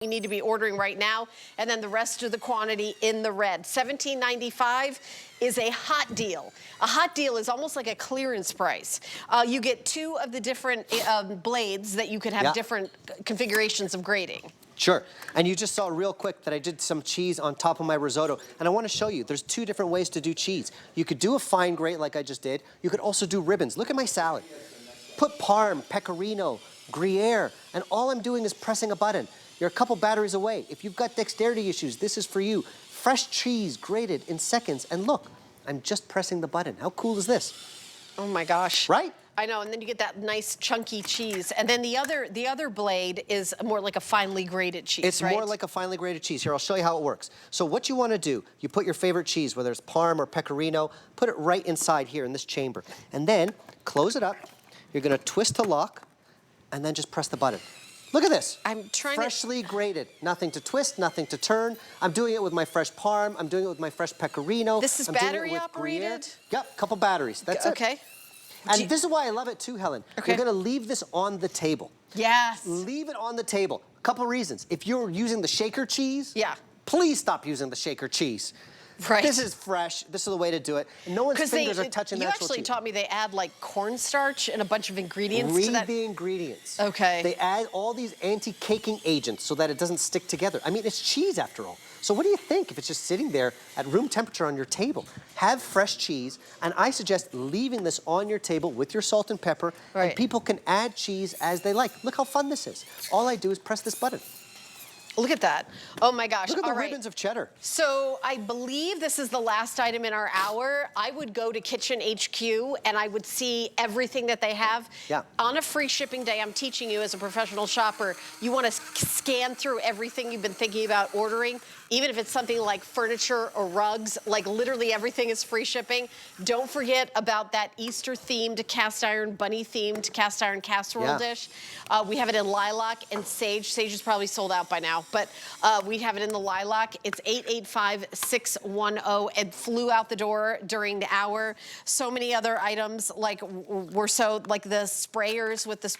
you need to be ordering right now, and then the rest of the quantity in the red. $17.95 is a hot deal. A hot deal is almost like a clearance price. You get 2 of the different blades that you could have different configurations of grating. Sure. And you just saw real quick that I did some cheese on top of my risotto. And I want to show you, there's 2 different ways to do cheese. You could do a fine grate like I just did. You could also do ribbons. Look at my salad. Put parm, pecorino, Gruyere, and all I'm doing is pressing a button. You're a couple batteries away. If you've got dexterity issues, this is for you. Fresh cheese grated in seconds. And look, I'm just pressing the button. How cool is this? Oh my gosh. Right? I know, and then you get that nice chunky cheese. And then the other blade is more like a finely grated cheese, It's more like a finely grated cheese. Here, I'll show you how it works. So what you want to do, you put your favorite cheese, whether it's parm or pecorino, put it right inside here in this chamber. And then close it up. You're going to twist to lock, and then just press the button. Look at this. I'm trying Freshly grated. Nothing to twist, nothing to turn. I'm doing it with my fresh parm. I'm doing it with my fresh pecorino. This is battery operated? Yep, couple batteries. That's it. Okay. And this is why I love it too, Helen. Okay. You're going to leave this on the table. Yes. Leave it on the table. A couple reasons. If you're using the shaker cheese, please stop using the shaker cheese. Right. This is fresh. This is the way to do it. No one's fingers are touching natural cheese. You actually taught me they add like cornstarch and a bunch of ingredients to that. Read the ingredients. Okay. They add all these anti-caking agents so that it doesn't stick together. I mean, it's cheese after all. So what do you think if it's just sitting there at room temperature on your table? Have fresh cheese, and I suggest leaving this on your table with your salt and pepper, and people can add cheese as they like. Look how fun this is. All I do is press this button. Look at that. Oh my gosh. Look at the ribbons of cheddar. So I believe this is the last item in our hour. I would go to Kitchen HQ and I would see everything that they have. Yeah. On a free shipping day, I'm teaching you as a professional shopper, you want to scan through everything you've been thinking about ordering, even if it's something like furniture or rugs, like literally everything is free shipping. Don't forget about that Easter-themed cast iron, bunny-themed cast iron casserole dish. We have it in lilac and sage. Sage is probably sold out by now, but we have it in the lilac. It's 885-610. It flew out the door during the hour. So many other items like like the sprayers with this,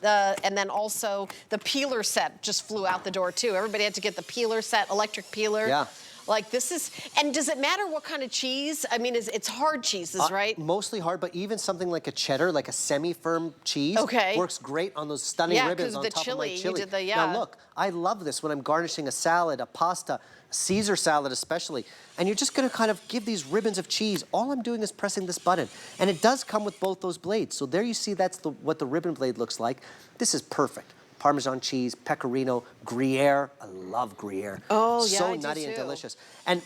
and then also the peeler set just flew out the door too. Everybody had to get the peeler set, electric peeler. Yeah. Like this is, and does it matter what kind of cheese? I mean, it's hard cheeses, right? Mostly hard, but even something like a cheddar, like a semi-firm cheese, works great on those stunning ribbons on top of my chili. You did Now look, I love this when I'm garnishing a salad, a pasta, Caesar salad especially, and you're just gonna kind of give these ribbons of cheese. All I'm doing is pressing this button, and it does come with both those blades. So there you see that's what the ribbon blade looks like. This is perfect. Parmesan cheese, pecorino, Gruyere. I love Gruyere. Oh, yeah, so nutty and delicious. And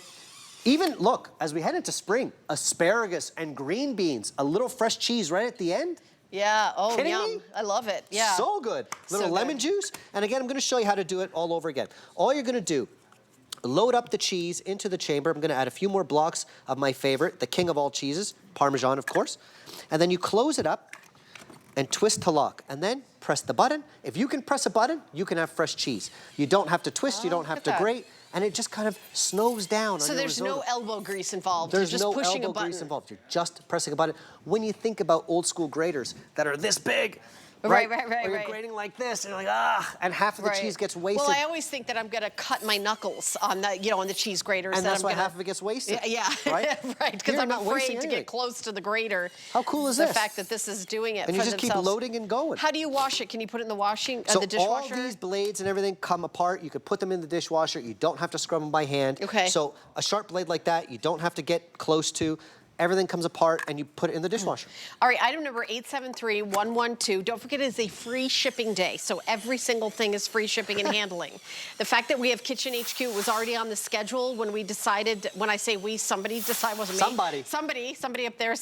even, look, as we head into spring, asparagus and green beans, a little fresh cheese right at the end. Yeah, oh, Kidding yum. me? I love it, yeah. So good. Little lemon juice. And again, I'm gonna show you how to do it all over again. All you're gonna do, load up the cheese into the chamber. I'm gonna add a few more blocks of my favorite, the king of all cheeses, Parmesan, of course. And then you close it up and twist to lock, and then press the button. If you can press a button, you can have fresh cheese. You don't have to twist, you don't have to grate, and it just kind of snows down on your risotto. So there's no elbow grease involved. There's You're just no pushing elbow grease involved. You're just pressing a button. When you think about old school graters that are this big, right. Or you're grating like this, and you're like, and half of the cheese gets wasted. Well, I always think that I'm gonna cut my knuckles on the, on the cheese graters. And that's why half of it gets wasted. Yeah, right? Because I'm afraid to get close to the grater. How cool is this? The fact that this is doing it and you just keep loading and going. How do you wash it? Can you put it in the washing, so the dishwasher? all these blades and everything come apart. You could put them in the dishwasher. You don't have to scrub them by hand. Okay. So a sharp blade like that, you don't have to get close to. Everything comes apart, and you put it in the dishwasher. All right, item number 873-112. Don't forget, it is a free shipping day, so every single thing is free shipping and handling. The fact that we have Kitchen HQ was already on the schedule when we decided, when I say we, somebody decided, wasn't me. Somebody up there,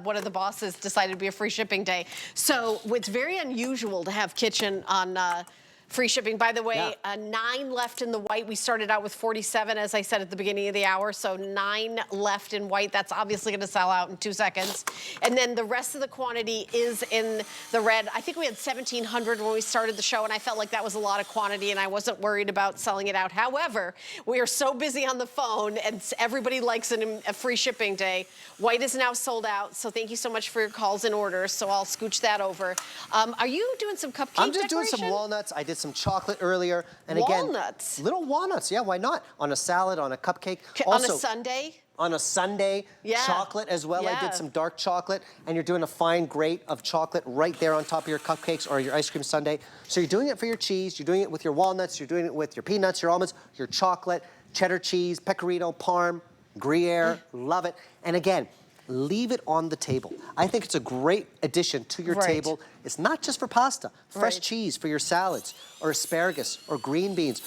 one of the bosses decided to be a free shipping day. So it's very unusual to have Kitchen on free shipping. By the way, 9 left in the white. We started out with 47, as I said at the beginning of the hour, so 9 left in white. That's obviously going to sell out in 2 seconds. And then the rest of the quantity is in the red. I think we had 1,700 when we started the show, and I felt like that was a lot of quantity, and I wasn't worried about selling it out. However, we are so busy on the phone, and everybody likes a free shipping day. White is now sold out, so thank you so much for your calls and orders, so I'll scooch that over. Are you doing some cupcake I'm just decoration? doing some walnuts. I did did some chocolate earlier. And Walnuts. again, little walnuts, yeah, why not? On a salad, on a cupcake. On a sundae? On a sundae, chocolate as well. I did some dark chocolate, and you're doing a fine grate of chocolate right there on top of your cupcakes or your ice cream sundae. So you're doing it for your cheese, you're doing it with your walnuts, you're doing it with your peanuts, your almonds, your chocolate, cheddar cheese, pecorino, parm, Gruyere, love it. And again, leave it on the table. I think it's a great addition to your table. It's not just for pasta. Fresh cheese for your salads, or asparagus, or green beans.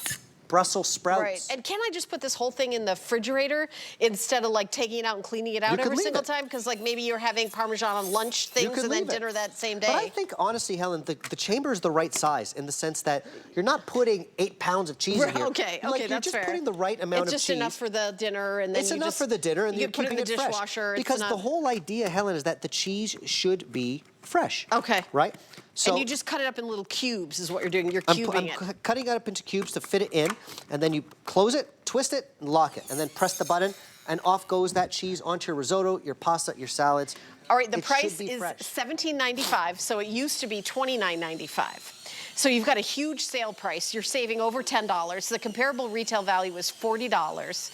Brussels sprouts. Right, and can I just put this whole thing in the refrigerator instead of like taking it out and cleaning it out every single time? Because like maybe you're having Parmesan on lunch things and then dinner that same day. But I think honestly, Helen, the chamber is the right size in the sense that you're not putting 8 pounds of cheese in here. Okay, like, that's you're just fair. putting the right amount of cheese. It's just enough for the dinner, and then it's enough for the dinner, and you're put it in the dishwasher. Because the whole idea, Helen, is that the cheese should be fresh. Okay. Right? So and you just cut it up in little cubes is what you're doing. You're cubing I'm cutting it up into cubes to fit it in, and then you close it, twist it, and lock it, and then press the button, and off goes that cheese onto your risotto, your pasta, your salads. All right, the price is $17.95, so it used to be $29.95. So you've got a huge sale price. You're saving over $10. The comparable retail value is $40.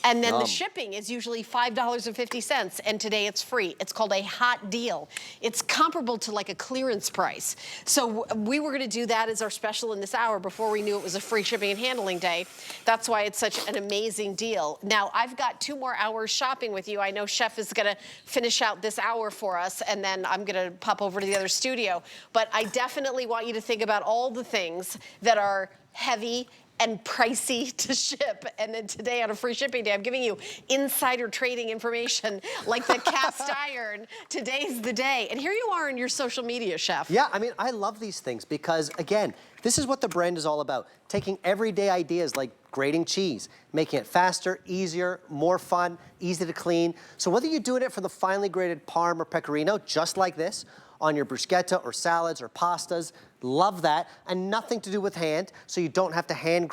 And then the shipping is usually $5.50, and today it's free. It's called a hot deal. It's comparable to like a clearance price. So we were gonna do that as our special in this hour before we knew it was a free shipping and handling day. That's why it's such an amazing deal. Now, I've got 2 more hours shopping with you. I know Chef is gonna finish out this hour for us, and then I'm gonna pop over to the other studio. But I definitely want you to think about all the things that are heavy and pricey to ship. And then today on a free shipping day, I'm giving you insider trading information like the cast iron. Today's the day. And here you are in your social media, Chef. Yeah, I mean, I love these things because, again, this is what the brand is all about. Taking everyday ideas like grating cheese, making it faster, easier, more fun, easy to clean. So whether you're doing it for the finely grated parm or pecorino, just like this, on your bruschetta or salads or pastas, love that, and nothing to do with hand, so you don't have to hand